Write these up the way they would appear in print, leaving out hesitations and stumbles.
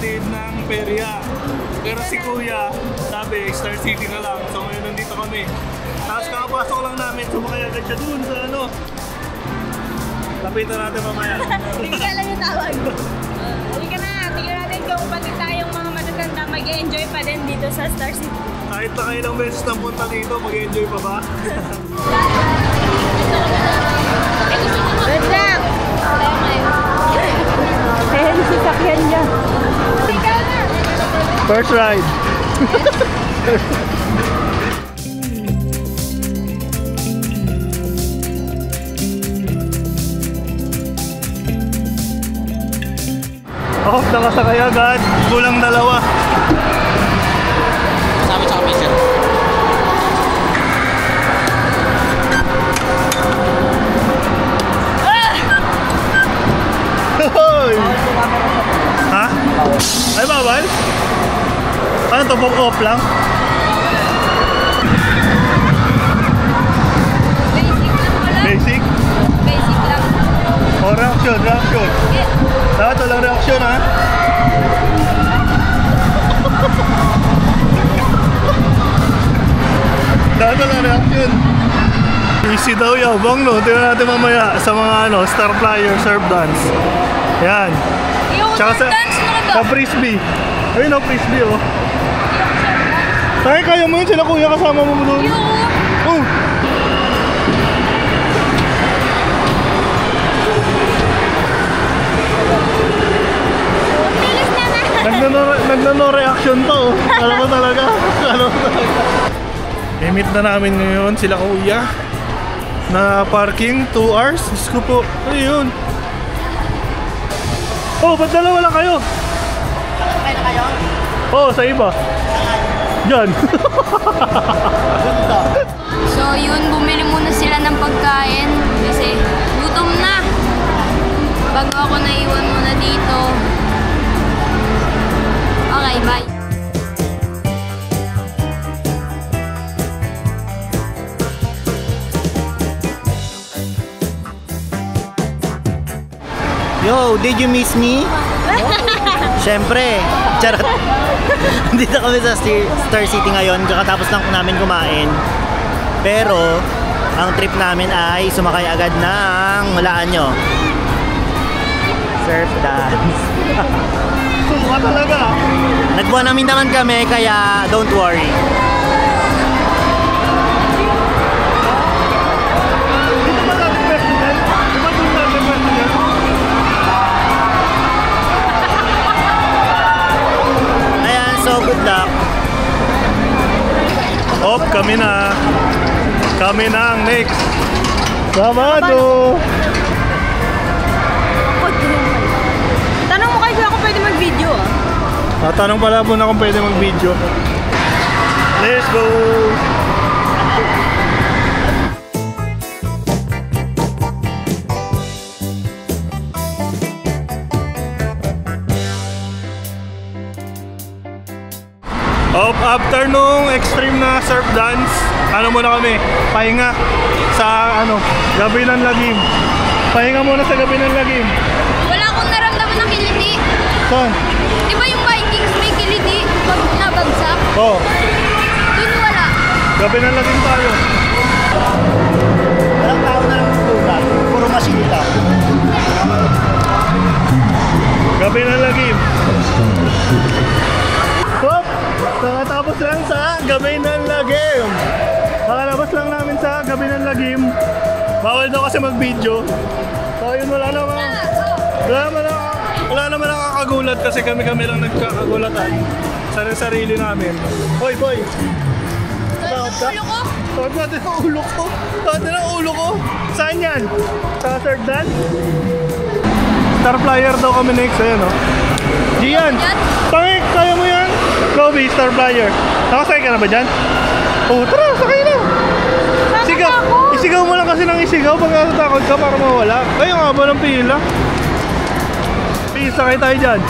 hatid ng perya. Pero si Kuya, sabi, Star City na lang. So ngayon nandito kami. Tapos kakapasok lang namin, sumakay agad siya dun sa ano. Lapitan natin mamaya. Hindi ka lang yung tawag. Hindi ka na, tingnan natin kung pati tayong mga matatanda mag-enjoy pa din dito sa Star City. Kahit na ilang beses na punta dito, mag-enjoy pa ba? Good luck! Ayan si sakyan niya. Ikaw na! First ride! Oh, nakasakay agad. Kulang dalawa. Sabi sa kapisa. Hoy! Ha? Ay, bawal? Ano to? Pop-off lang? Basic lang wala. Basic? Basic lang. O, reaction, reaction. Dapat walang reaction, ha? Dapat walang reaction. Easy daw yabang, no? Tingnan natin mamaya sa mga ano, Star Flyer Surf Dance. Yan. Yung Tsaka dance mo sa frisbee. Ayun, no, frisbee, oh. Tayo, kaya mo yun sila, kuya, kasama mo doon. Oh. Nagno reaction to, oh. Alam mo talaga. Alam mo talaga. I-meet na namin ngayon sila kuya. Na parking 2 hours. Diyos ko po. Ano yun? Oh, ba't dalawa lang kayo? Kaya na kayo? Oh, sa iba. Diyan. So yun, bumili muna sila ng pagkain kasi gutom na. Bago ako naiwan muna dito. Okay, bye. Yo, did you miss me? Siyempre, charot. Dito kami sa Star City ngayon, kakatapos lang namin kumain. Pero, ang trip namin ay sumakay agad ng, walaan nyo, surf dance. Suka talaga. Nagbuwan naman kami, kaya don't worry. Dito ba natin president? Di ba doon natin president? Ayan, so good luck. Hop, kami na. Kami na ang next. Sabado. Tanong mo kayo kung pwede mag-video ah. Tanong pala po na kung pwede mag-video. Let's go! After nung extreme na surf dance, ano muna kami? Pahinga sa ano, Gabi ng Lagim. Pahinga muna sa Gabi ng Lagim. Wala akong naramdaman ng kiliti. Saan? Di ba yung Vikings may kiliti pag nabagsak? Oh, Dun wala. Gabi ng Lagim tayo. Walang tao na lang magtugan, puro masinta. Gabi ng Lagim. Hop! Nakatapos lang sa Gabi ng Lagim. Nakalabas lang namin sa Gabi ng Lagim. Bawal daw kasi mag-video. So yun, wala naman nakakagulat kasi kami lang nagkakagulatan sa sarili namin. Hoy boy! Takot ka? Ulo ko? Takot natin ang ulo ko. Takot natin ang ulo ko. Saan yan? Sa third dan? Star Flyer daw kami next. Ayan o. Gian! Pangik! Kaya mo yan? Kobe, Star Flyer. Nakasakay ka na ba dyan? Oh, tara! Sakay na! Sigaw! Isigaw mo lang kasi ng isigaw pag natatakot ka para mawala. Kayo nga ba ng pila? Please, sakay tayo dyan.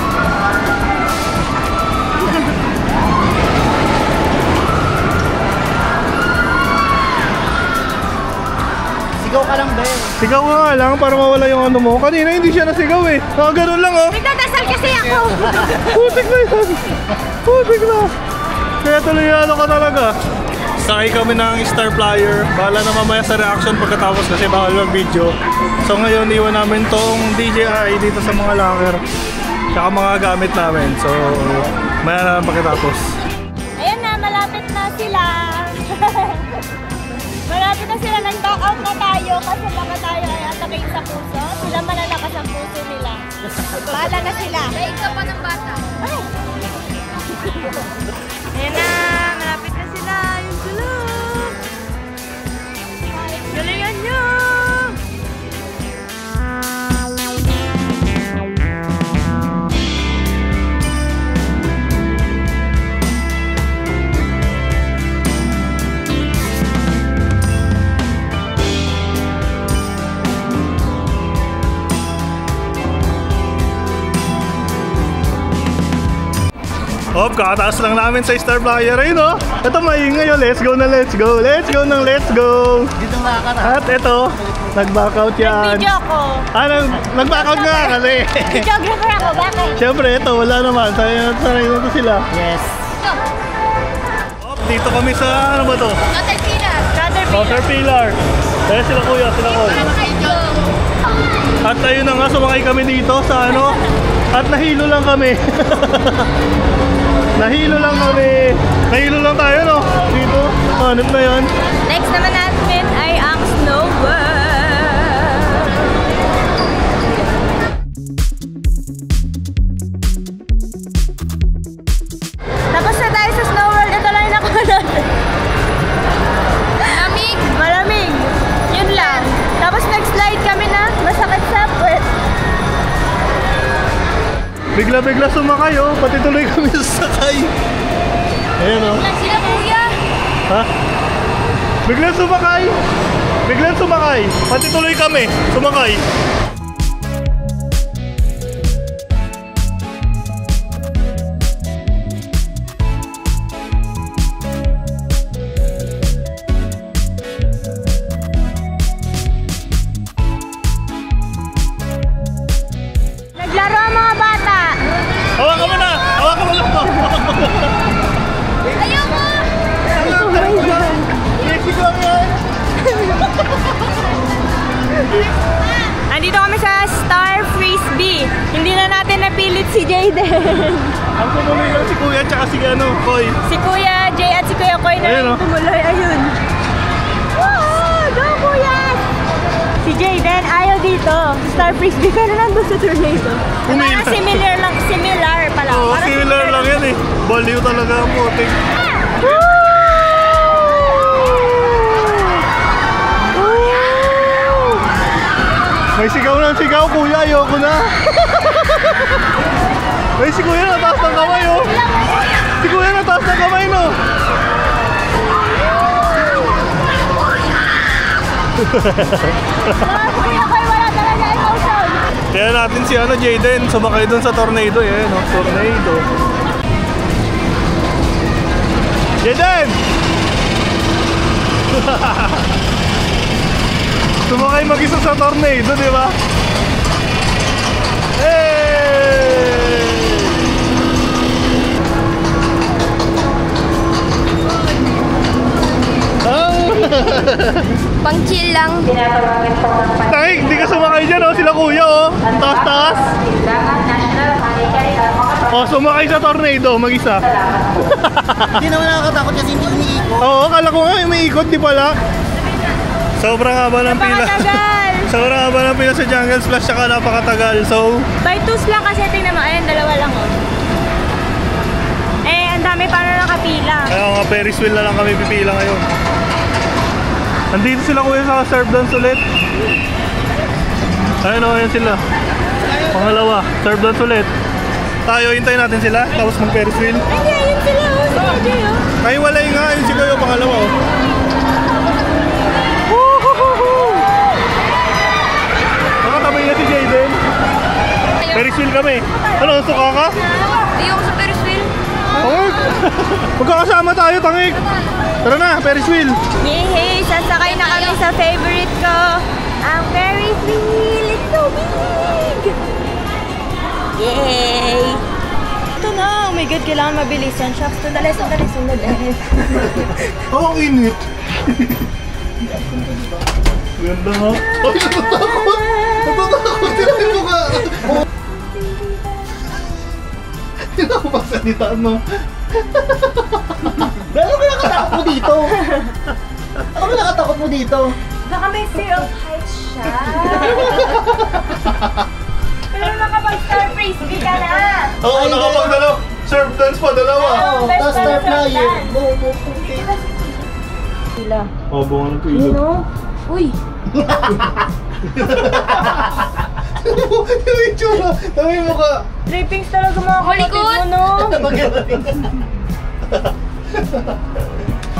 Sigaw ka lang, Ben. Sigaw nga lang para mawala yung ano mo. Kanina hindi siya nasigaw eh. Ganun lang oh. Nagtatas Kasal kasi ako. Putik na yan. Putik na. Kaya tuloy ano ka talaga. Sakay kami ng Star Flyer. Bahala na mamaya sa reaction pagkatapos kasi bawal mag-video. So ngayon iwan namin tong DJI dito sa mga locker. Tsaka mga gamit namin. So maya na lang pagkatapos. Ayan na, malapit na sila. Malapit na sila. Nag-back out na tayo kasi baka tayo ay atakin sa puso. Sila malalakas ang puso nila. Bahala na sila. Daig ka pa ng bata. Ay! Ayan na, malapit na sila. Yung sulong. Galingan nyo! Oh, kakataas lang namin sa Star Flyer. Ayun oh. Ito maingay oh. Let's go na let's go. Let's go ng let's go. Dito makakata. At ito, nag-back out yan. Video ko. Nag-back out nga kasi. Videographer ako, bakit? Siyempre, ito wala naman. Sanay na to sila. Yes. Oh, dito kami sa, ano ba to? Caterpillar. Caterpillar. Kaya sila kuya, sila ko. At ayun na nga, sumakay kami dito sa ano. At nahilo lang kami. Nahilo lang kami. Nahilo lang tayo, no? Dito. Hanip na yan. Next naman natin ay ang Snow World. Tapos na tayo sa Snow World. Ito lang yung nakuha natin. Malamig. Malamig. Yun lang. Tapos nag-slide kami na masakit sa puwet. Bigla-bigla sumakay, oh. Pati tuloy kami sasakay. Ayan, oh. Sila kuya. Ha? Biglang sumakay. Biglang sumakay. Pati tuloy kami. Sumakay. Naglaro ang mga bata. Hawakan mo na! Hawakan mo lang to! Ayaw mo! Mexico yan! Andito kami sa Star Frisbee. Hindi na natin napilit si Jayden. Ang tumuloy lang si Kuya tsaka si ano, Koy. Si Kuya Jay at si Kuya Koy na Ayun, lang oh. tumuloy. Ayun. Wow! Go Kuya! Si Jayden ayaw dito. Star Frisbee pero nandun sa tornado. Umil. Parang similar pala. Oo, Parang similar lang yan eh. Baliw talaga ang putik. May sigaw ng sigaw, Kuya. Ayoko na. May si Kuya nataas ng kamay, oh. Si Kuya nataas ng kamay, no. Kuya Koy wala talaga emotion. Kaya natin si ano, Jayden, sumakay dun sa tornado, eh, no? Tornado. Jayden! Sumakay mag-isa sa tornado, di ba? Hey! Pang chill lang. Tay, hindi ka sumakay dyan, oh. Sila Kuya, oh. Ang taas-taas. Oh, sumakay sa tornado, mag-isa. Hindi naman nakakatakot kasi hindi umiikot. Oo, kala ko nga may ikot, di pala. Sobrang haba ng pila. Napakatagal. Sobrang haba ng pila sa Jungle Splash, saka napakatagal. So, By twos lang kasi tingnan mo. Ayan, dalawa lang oh. Eh, ang dami pa na nakapila. kaya nga Ferris wheel na lang kami pipila ngayon. Andito sila Kuya sa surf dance ulit. Ayun o, ayan sila. Pangalawa, surf dance ulit. Tayo, hintayin natin sila, tapos mag Ferris wheel. Hindi, ayun sila oh. Si Jay oh. Ay, walay nga, yun si Kuya, pangalawa o. Nakatabay na si Jayden. Ferris wheel kami. Ano, suka ka? Ayoko sa Ferris wheel. Tangik! Magkakasama tayo, tangik! Tara na, Ferris wheel! Yehey! Sasakay na kami sa favorite ko. Ang Ferris wheel! It's so big! Yay! Ito na! Oh my God, kailangan mabilisan siya. Sandali. Oh, ang init. Ganda nga. Ay, natatakot! Natatakot! Tinahin mo ka! Hindi ako magsalitaan mo. Ano ba nakatakot mo dito? Ano ba nakatakot mo dito? Baka may fear of heights siya. Pero nakapag-star frisbee ka na. Oo, nakapag-dalaw. Surf dance pa, dalawa. Oo, best tapos friend star surf flyer. dance. Sila. Oh, bunga ng tuyo. Yun o. Uy! Yung itsura. Tama mo ka. Drippings talaga mga kapatid mo, no?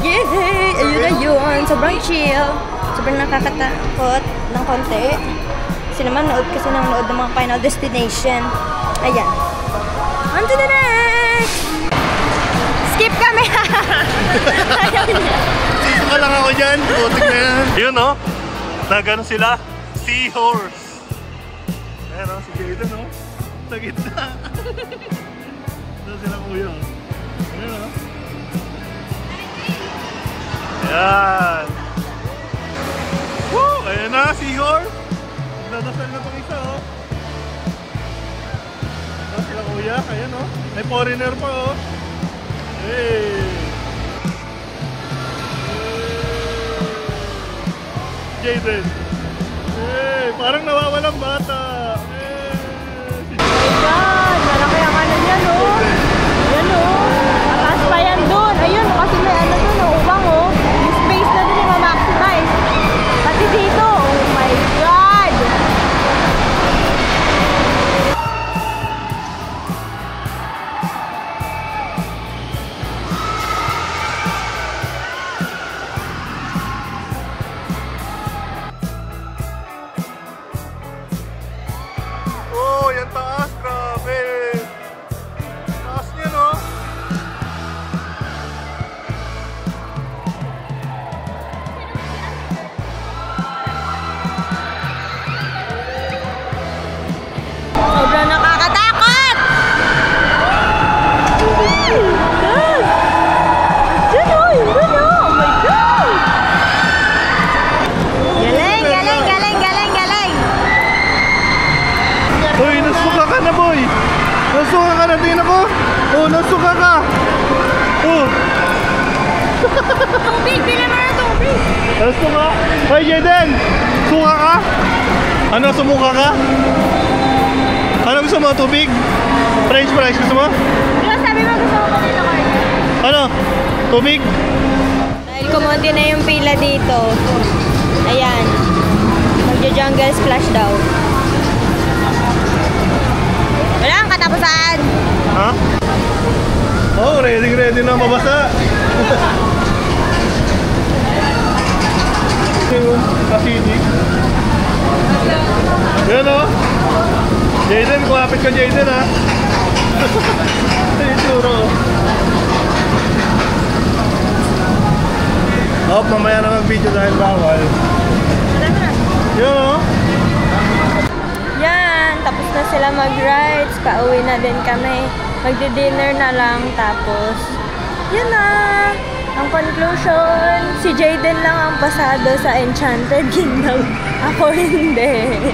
Yay! Ayun na yun. Sobrang chill. Sobrang nakakatakot ng konti. Kasi naman, nood ng mga Final Destination. Ayan. On to the next! Skip kami! Ayaw niya. Sisa ka lang ako dyan. Putik na yan. Yun o. Nagano sila? Seahorse. Ayan o, si Jayden o. Sa gitna. Ito sila kuya o. Ayan o. Ayan. Woo! Ayan na, seahorse. Nadasal na itong isa o. Ito sila kuya. Ayan o. May foreigner pa o. Hey! Jayden. Hey! Parang nawawalang bata. Hey! Ayan! Malaki ang ano niya, no? Ayan, no? Mataas pa yan doon. Ayun, kasi may ano doon, no? Ubang, oh. Yung space na doon yung ma-maximize. Pati dito, oh my God! Oh, yan taas, grabe. Taas niya, no? Sobrang nakakatakot! Diyan, oh! Yun, oh! Oh my God! Galing! Uy, nasuka ka na, boy. Nasuka ka na, tingin ako. Oh, nasuka ka. Oh, Tubig! Bila mo na tubig! nasuka. Hey, Jayden. Suka ka? Ano, sumuka ka? Ano gusto mo, tubig? French fries gusto mo? Diba sabi mo gusto ko kanina ko? Ano? Tubig? Dahil kumunti na yung pila dito. Ayan. Magja-jungle splash daw. Wala ang katapusan. Ha? Oh, ready na mabasa. Kasini. Yan o. Jayden, kumapit ka Jayden ha. Yung tsura o. Oh, mamaya na mag-video dahil bawal. Yan o. Yan, tapos na sila mag-rides. Pauwi na din kami. Magdi-dinner na lang. Tapos, yan na. Ang conclusion, si Jayden lang ang pasado sa Enchanted Kingdom. Ako hindi.